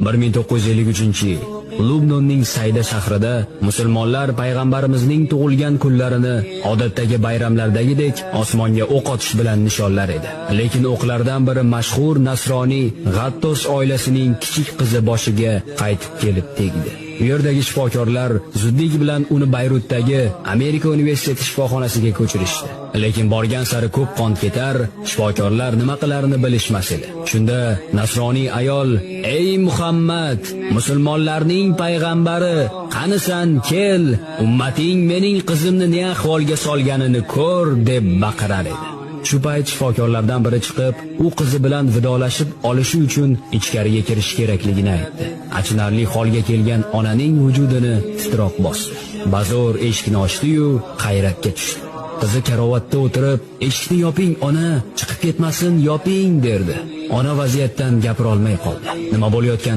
1953-yil Lubnonning Sayda shahrida musulmonlar payg'ambarimizning tug'ilgan kunlarini odatdagi bayramlardagidek osmonga o'q otish bilan nishonlar edi. Lekin o'qlardan biri mashhur nasroniy G'attos oilasining kichik qizi boshiga qaytib kelib tegdi. Bu yerdagi shifokorlar zudlik bilan uni Bayrutdagi Amerika universiteti shifoxonasiga ko'chirishdi. Lekin borgan sari ko'p qon ketar, shifokorlar nima qilarini bilishmas edi. Shunda nasroniy ayol: "Ey Muhammad, musulmonlarning payg'ambari, qanisan kel, ummating mening qizimni ne ahvolga solganini ko'r" deb baqirar edi. Shu payt shifokorlardan biri chiqib, u qizi bilan vidolashib olishi uchun ichkariga kirish kerakligini aytdi. Achinarli holga kelgan onaning vujudini titroq bosdi. Bazo'r eshikni ochdi-yu, hayratga tushdi. Qizi karavotda o'tirib, "Eshikni yoping, ona, chiqib ketmasin, yoping" derdi. Ona vaziyatdan gapira olmay qoldi. Nima bo'layotgan